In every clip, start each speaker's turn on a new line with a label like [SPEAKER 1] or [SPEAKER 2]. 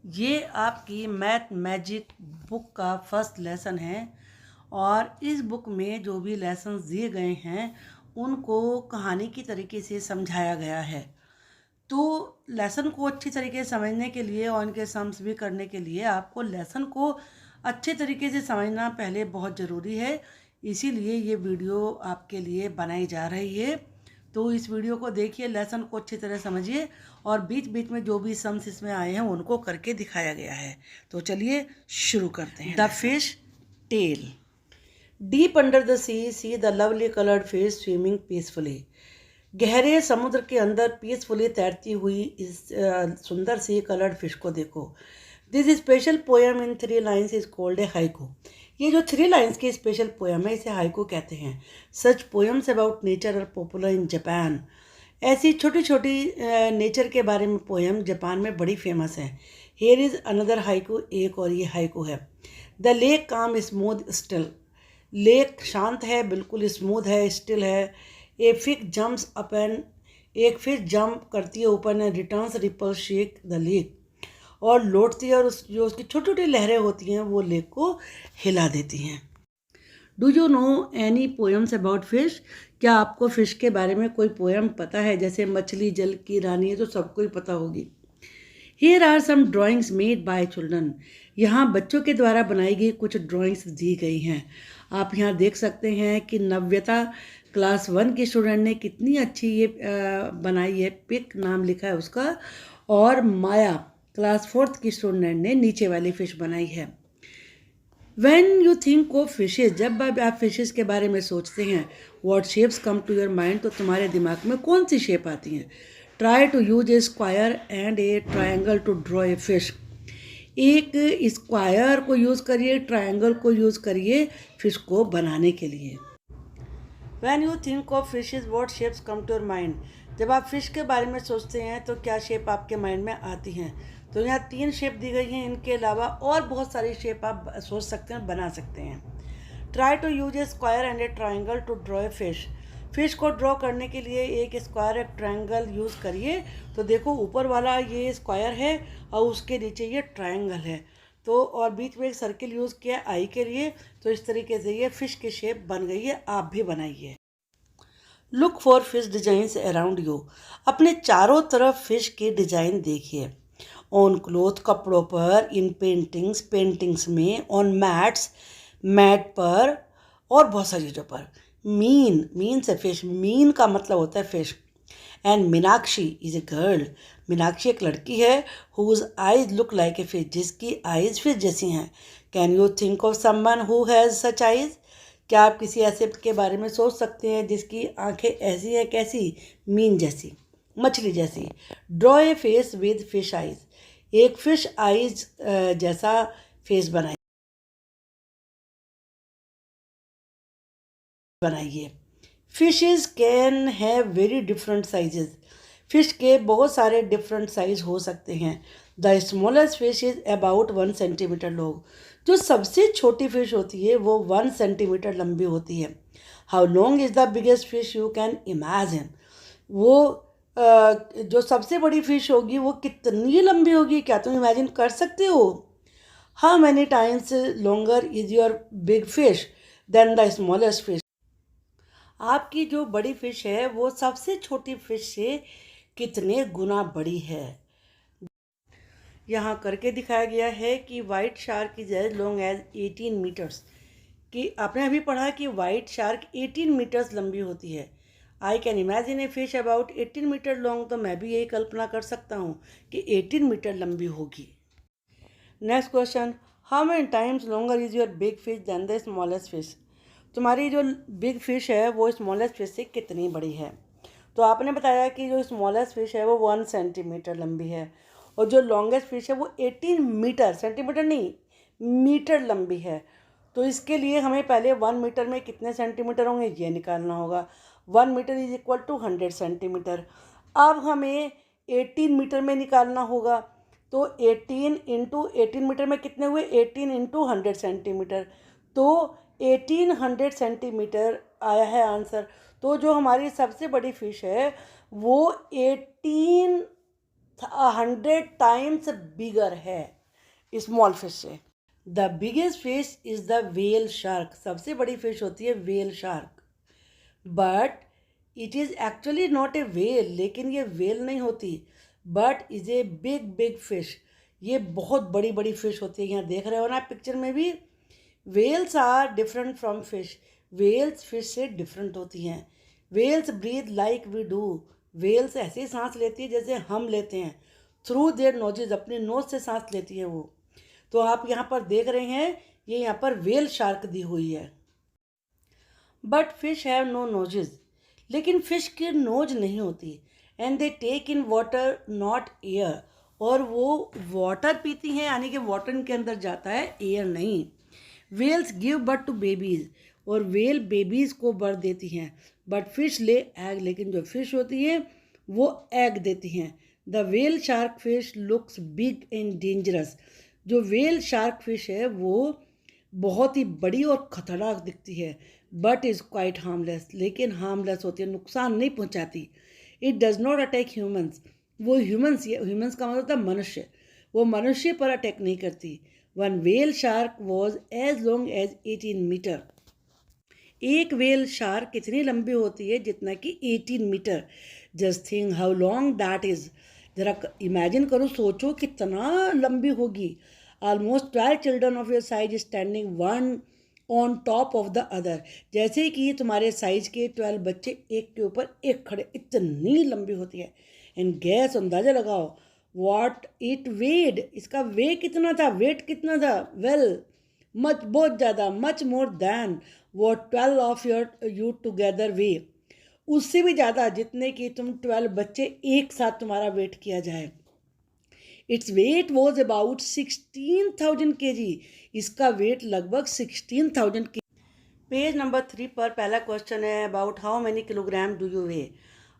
[SPEAKER 1] ये आपकी math magic book का फर्स्ट लेसन है और इस बुक में जो भी लेसन्स दिए गए हैं उनको कहानी की तरीके से समझाया गया है। तो लेसन को अच्छी तरीके से समझने के लिए और इनके सम्स भी करने के लिए आपको लेसन को अच्छे तरीके से समझना पहले बहुत ज़रूरी है। इसीलिए ये वीडियो आपके लिए बनाई जा रही है। तो इस वीडियो को देखिए, लेसन को अच्छी तरह समझिए और बीच बीच में जो भी सम्स इसमें आए हैं उनको करके दिखाया गया है। तो चलिए शुरू करते हैं। The fish tail. Deep under the see the lovely coloured fish swimming peacefully. गहरे समुद्र के अंदर पीसफुली तैरती हुई इस सुंदर सी कलर्ड फिश को देखो। This special poem in 3 lines is called a haiku. ये जो 3 लाइन्स की स्पेशल पोएम है इसे हाइकू कहते हैं। Such poems about nature are popular in Japan. ऐसी छोटी छोटी नेचर के बारे में पोएम जापान में बड़ी फेमस है। Here is another haiku. एक और ये हाइकू है। The lake calm smooth still. Lake शांत है, बिल्कुल स्मूथ है, स्टिल है। A fish jumps up and एक फिश जंप करती है ऊपर ने returns ripple shake the lake और लौटती है और जो उसकी छोटी छोटी लहरें होती हैं वो लेक को हिला देती हैं। Do you know any poems about fish? क्या आपको फिश के बारे में कोई पोएम पता है? जैसे मछली जल की रानी है तो सबको ही पता होगी। Here are some drawings made by children. यहाँ बच्चों के द्वारा बनाई गई कुछ ड्राइंग्स दी गई हैं। आप यहाँ देख सकते हैं कि नव्यता क्लास 1 की स्टूडेंट ने कितनी अच्छी ये बनाई है। पिक नाम लिखा है उसका। और माया क्लास 4th की स्टूडेंट ने नीचे वाली फिश बनाई है। When you think of fishes, जब आप फिशेस के बारे में सोचते हैं, what shapes come to your mind, तो तुम्हारे दिमाग में कौन सी शेप आती हैं? Try to use a square and a triangle to draw a fish. एक स्क्वायर को यूज़ करिए, ट्रायंगल को यूज़ करिए फिश को बनाने के लिए। When you think of fishes, what shapes come to your mind? जब आप फिश के बारे में सोचते हैं तो क्या शेप आपके माइंड में आती हैं? तो यहाँ 3 शेप दी गई हैं। इनके अलावा और बहुत सारी शेप आप सोच सकते हैं, बना सकते हैं। Try to use a square and a triangle to draw a fish. Fish को ड्रॉ करने के लिए एक स्क्वायर एक ट्राइंगल यूज़ करिए। तो देखो ऊपर वाला ये स्क्वायर है और उसके नीचे ये ट्राइंगल है। तो और बीच में एक सर्किल यूज़ किया आई के लिए। तो इस तरीके से ये फिश की शेप बन गई है। आप भी बनाइए। Look for fish designs around you. अपने चारों तरफ फिश की डिजाइन देखिए। ऑन क्लोथ कपड़ों पर, इन पेंटिंग्स पेंटिंग्स में, ऑन मैट्स मैट पर और बहुत सारी चीज़ों पर। मीन से फिश, मीन का मतलब होता है fish. And Meenakshi is a girl. Meenakshi एक लड़की है। Whose eyes look like a fish, जिसकी आइज फिश जैसी हैं। Can you think of someone who has such eyes? क्या आप किसी ऐसे के बारे में सोच सकते हैं जिसकी आंखें ऐसी हैं? कैसी? मीन जैसी, मछली जैसी। Draw a face with fish eyes. एक फिश आइज जैसा फेस बनाइए। Fishes can have very different sizes. Fish के बहुत सारे डिफरेंट साइज हो सकते हैं। The smallest fish is about 1 centimetre long. जो सबसे छोटी फिश होती है वो 1 सेंटीमीटर लंबी होती है। How long is the biggest fish you can imagine. वो जो सबसे बड़ी फिश होगी वो कितनी लंबी होगी, क्या तुम इमेजिन कर सकते हो? How many times longer is your big fish than the smallest fish. आपकी जो बड़ी फिश है वो सबसे छोटी फिश से कितने गुना बड़ी है। यहाँ करके दिखाया गया है कि white shark is as long as 18 metres. कि आपने अभी पढ़ा कि वाइट शार्क 18 मीटर्स लंबी होती है। I can imagine a fish about 18 metre long. तो मैं भी यही कल्पना कर सकता हूँ कि 18 मीटर लंबी होगी। Next question, how many times longer is your big fish than the smallest fish. तुम्हारी जो बिग फिश है वो स्मॉलेस्ट फिश से कितनी बड़ी है? तो आपने बताया कि जो स्मॉलेस्ट फिश है वो 1 सेंटीमीटर लंबी है और जो लॉन्गेस्ट फिश है वो 18 मीटर, सेंटीमीटर नहीं मीटर लंबी है। तो इसके लिए हमें पहले 1 मीटर में कितने सेंटीमीटर होंगे ये निकालना होगा। 1 metre is equal to 100 centimetre. अब हमें 18 मीटर में निकालना होगा। तो 18 इंटू 18 मीटर में कितने हुए? 18 इंटू 100 सेंटीमीटर। तो 1800 सेंटीमीटर आया है आंसर। तो जो हमारी सबसे बड़ी फिश है वो 18 100 टाइम्स बिगर है स्मॉल फिश से। The biggest fish is the whale shark, सबसे बड़ी फिश होती है whale shark. But it is actually not a whale, लेकिन ये व्हेल नहीं होती, but is a big big fish. ये बहुत बड़ी बड़ी फिश होती है। यहाँ देख रहे हो ना पिक्चर में भी, whales are different from fish. Whales fish से डिफरेंट होती हैं। Whales breathe like we do, whales ऐसे सांस लेती है जैसे हम लेते हैं। थ्रू देयर नोजेज, अपने नोज से सांस लेती है वो। तो आप यहाँ पर देख रहे हैं, ये यहाँ पर व्हेल शार्क दी हुई है। But fish have no noses, लेकिन फिश की नोज नहीं होती। And they take in water not air, और वो वाटर पीती हैं, यानी कि वाटर इनके अंदर जाता है, एयर नहीं। Whales give birth to babies, और वेल बेबीज़ को बर्थ देती हैं। बट फिश ले एग, लेकिन जो फिश होती है वो एग देती हैं। The whale shark fish looks big and dangerous, जो वेल शार्क फिश है वो बहुत ही बड़ी और ख़तरनाक दिखती है। बट इज़ क्वाइट हार्मलेस, लेकिन हार्मलेस होती है, नुकसान नहीं पहुंचाती। It does not attack humans, वो ह्यूमंस का मतलब होता है मनुष्य, वो मनुष्य पर अटैक नहीं करती। One whale shark was as long as 18 metre, एक वेल शार्क कितनी लंबी होती है, जितना कि 18 metre. Just think how long that is, ज़रा इमेजिन करो, सोचो कितना लंबी होगी। Almost 12 children of your size standing one on top of the other, जैसे कि तुम्हारे साइज के 12 बच्चे एक के ऊपर एक खड़े, इतनी लंबी होती है। एंड गैस, अंदाज़ा लगाओ, व्हाट इट वेड, इसका वे कितना था, वेट कितना था। वेल मच, बहुत ज़्यादा, मच मोर दैन वो 12 ऑफ योर यू टुगेदर वे, उससे भी ज़्यादा, जितने कि तुम 12 बच्चे एक साथ तुम्हारा वेट किया जाए। Its weight was about 16,000 kg, इसका वेट लगभग 16,000 kg। पेज नंबर 3 पर पहला क्वेश्चन है, about how many kilogram do you weigh.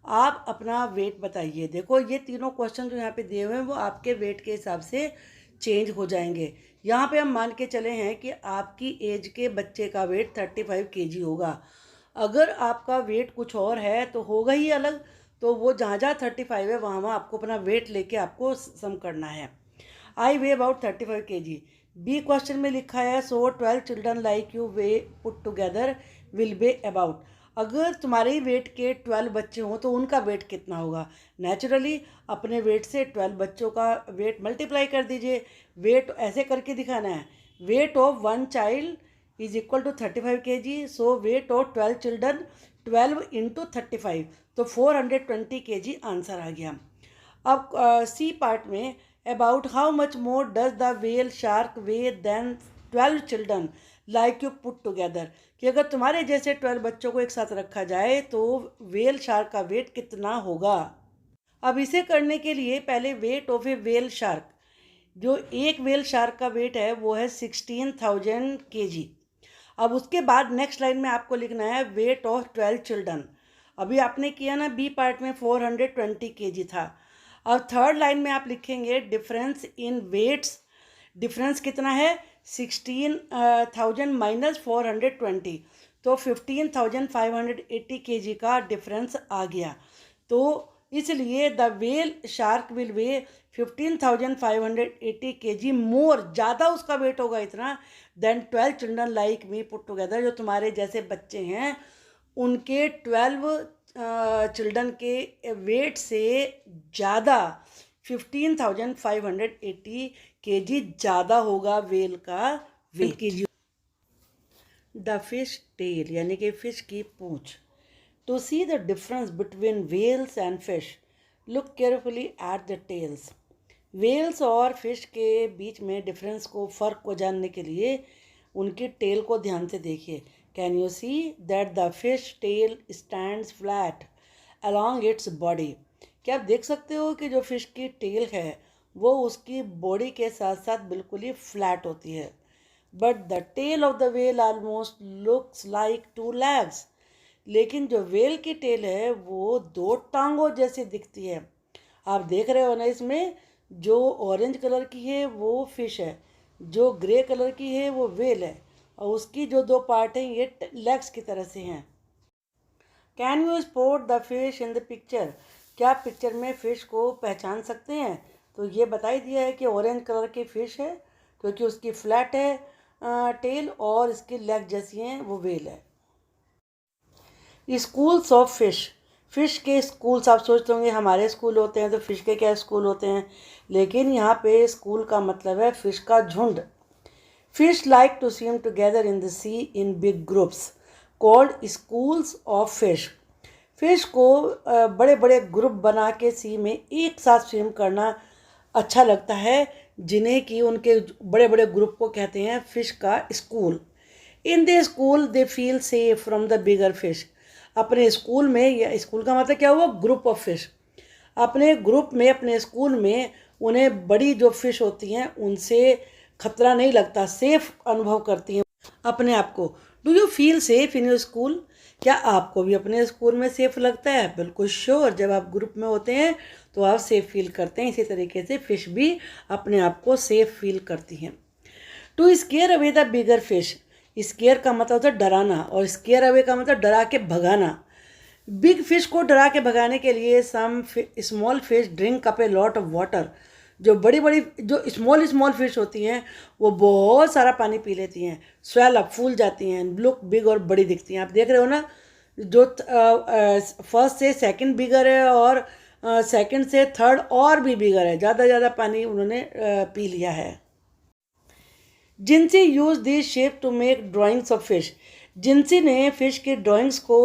[SPEAKER 1] आप अपना वेट बताइए। देखो ये तीनों क्वेश्चन जो यहाँ पे दिए हुए हैं वो आपके वेट के हिसाब से चेंज हो जाएंगे। यहाँ पे हम मान के चले हैं कि आपकी एज के बच्चे का वेट 35 kg होगा। अगर आपका वेट कुछ और है तो होगा ही अलग, तो वो जहाँ जहाँ 35 है वहाँ वहाँ आपको अपना वेट लेके आपको सम करना है। I weigh about 35 kg। B question में लिखा है, so 12 children like you weigh put together will be about. अगर तुम्हारे ही वेट के 12 बच्चे हों तो उनका वेट कितना होगा। नेचुरली अपने वेट से 12 बच्चों का वेट मल्टीप्लाई कर दीजिए। वेट ऐसे करके दिखाना है, weight of one child is equal to 35 kg, so weight of 12 children 12 into 35, तो 420 kg आंसर आ गया। अब सी पार्ट में, about how much more does the whale shark weigh than 12 children like you put together, कि अगर तुम्हारे जैसे 12 बच्चों को एक साथ रखा जाए तो वेल शार्क का वेट कितना होगा। अब इसे करने के लिए पहले weight of A whale shark, जो एक वेल शार्क का वेट है वो है 16,000 kg। अब उसके बाद नेक्स्ट लाइन में आपको लिखना है वेट ऑफ 12 चिल्ड्रन। अभी आपने किया ना बी पार्ट में 420 kg था। अब थर्ड लाइन में आप लिखेंगे डिफरेंस इन वेट्स, डिफरेंस कितना है 16,000 माइनस 420, तो 15,580 kg का डिफरेंस आ गया। तो इसलिए the whale shark will weigh 15,580 kg more, ज़्यादा उसका वेट होगा इतना, than 12 children like me put together, जो तुम्हारे जैसे बच्चे हैं उनके 12 चिल्ड्रन के वेट से ज़्यादा 15,580 kg ज़्यादा होगा वेल का वेट। द फिश टेल, यानी कि फ़िश की पूँछ। To see the difference between whales and fish, look carefully at the tails. Whales और फिश के बीच में डिफरेंस को, फ़र्क को जानने के लिए उनकी टेल को ध्यान से देखिए। Can you see that the fish tail stands flat along its body. क्या आप देख सकते हो कि जो फिश की टेल है वो उसकी बॉडी के साथ साथ बिल्कुल ही फ्लैट होती है। But the tail of the whale almost looks like 2 legs, लेकिन जो वेल की टेल है वो 2 टांगों जैसी दिखती है। आप देख रहे हो ना, इसमें जो ऑरेंज कलर की है वो फिश है, जो ग्रे कलर की है वो वेल है, और उसकी जो 2 पार्ट हैं ये लेग्स की तरह से हैं। Can you spot the fish in the picture. क्या आप पिक्चर में फ़िश को पहचान सकते हैं? तो ये बता ही दिया है कि ऑरेंज कलर की फ़िश है, क्योंकि उसकी फ्लैट है टेल और इसकी लेग जैसी हैं, वो वेल है। स्कूल्स ऑफ फ़िश, फ़िश के स्कूल्स, आप सोचते होंगे हमारे स्कूल होते हैं तो फ़िश के क्या स्कूल होते हैं, लेकिन यहाँ पे स्कूल का मतलब है फ़िश का झुंड। Fish like to swim together in the sea in big groups called schools of fish. Fish को बड़े बड़े ग्रुप बना के सी में एक साथ स्विम करना अच्छा लगता है, जिन्हें कि उनके बड़े बड़े ग्रुप को कहते हैं फ़िश का school. In the school they feel safe from the bigger fish. अपने स्कूल में, या स्कूल का मतलब क्या हुआ, ग्रुप ऑफ फिश। अपने ग्रुप में, अपने स्कूल में उन्हें बड़ी जो फिश होती हैं उनसे खतरा नहीं लगता, सेफ अनुभव करती हैं अपने आप को। Do you feel safe in your school? क्या आपको भी अपने स्कूल में सेफ लगता है? बिल्कुल श्योर, जब आप ग्रुप में होते हैं तो आप सेफ फील करते हैं। इसी तरीके से फिश भी अपने आप को सेफ फील करती हैं। To scare away the bigger fish, scare का मतलब होता है डराना, और स्केयर अवे का मतलब डरा के भगाना। बिग फिश को डरा के भगाने के लिए some small fish drink up a lot of water. जो बड़ी बड़ी, जो स्मॉल स्मॉल फिश होती हैं वो बहुत सारा पानी पी लेती हैं, स्वेल अप, फूल जाती हैं, लुक बिग, और बड़ी दिखती हैं। आप देख रहे हो ना, जो फर्स्ट से सेकंड बिगर है और सेकंड से थर्ड और भी बिगर है, ज़्यादा ज़्यादा पानी उन्होंने पी लिया है। जिनसी use this shape to make drawings of fish. जिनसी ने फिश की ड्राइंग्स को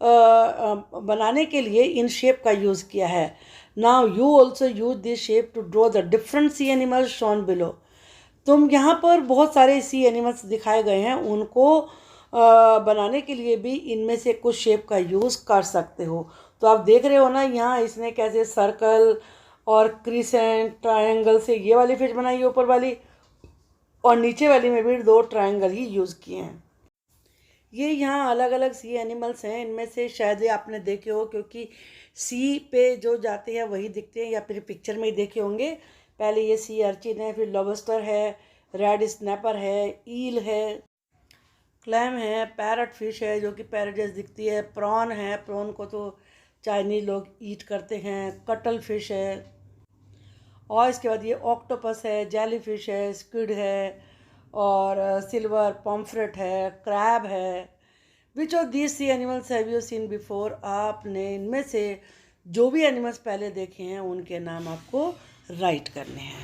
[SPEAKER 1] बनाने के लिए इन शेप का यूज़ किया है। Now you also use this shape to draw the different sea animals shown below. तुम यहाँ पर बहुत सारे सी एनिमल्स दिखाए गए हैं, उनको बनाने के लिए भी इनमें से कुछ शेप का यूज़ कर सकते हो। तो आप देख रहे हो ना, यहाँ इसने कैसे सर्कल और क्रिसेंट, ट्रायंगल से ये वाली फिश बनाई है ऊपर वाली, और नीचे वाली में भी दो ट्रायंगल ही यूज़ किए हैं। ये यहाँ अलग अलग सी एनिमल्स हैं, इनमें से शायद ये आपने देखे हो, क्योंकि सी पे जो जाते हैं वही दिखते हैं, या फिर पिक्चर में ही देखे होंगे। पहले ये सी अर्चिन है, फिर लॉबस्टर है, रेड स्नैपर है, ईल है, क्लैम है, पैरट फिश है जो कि पैरट जैसी दिखती है, प्रॉन है, प्रॉन को तो चाइनीज लोग ईट करते हैं, कटल फिश है, और इसके बाद ये ऑक्टोपस है, जेली फिश है, स्क्विड है, और सिल्वर पॉम्फ्रेट है, क्रैब है। Which of these sea animals have you seen before? आपने इनमें से जो भी एनिमल्स पहले देखे हैं उनके नाम आपको राइट करने हैं।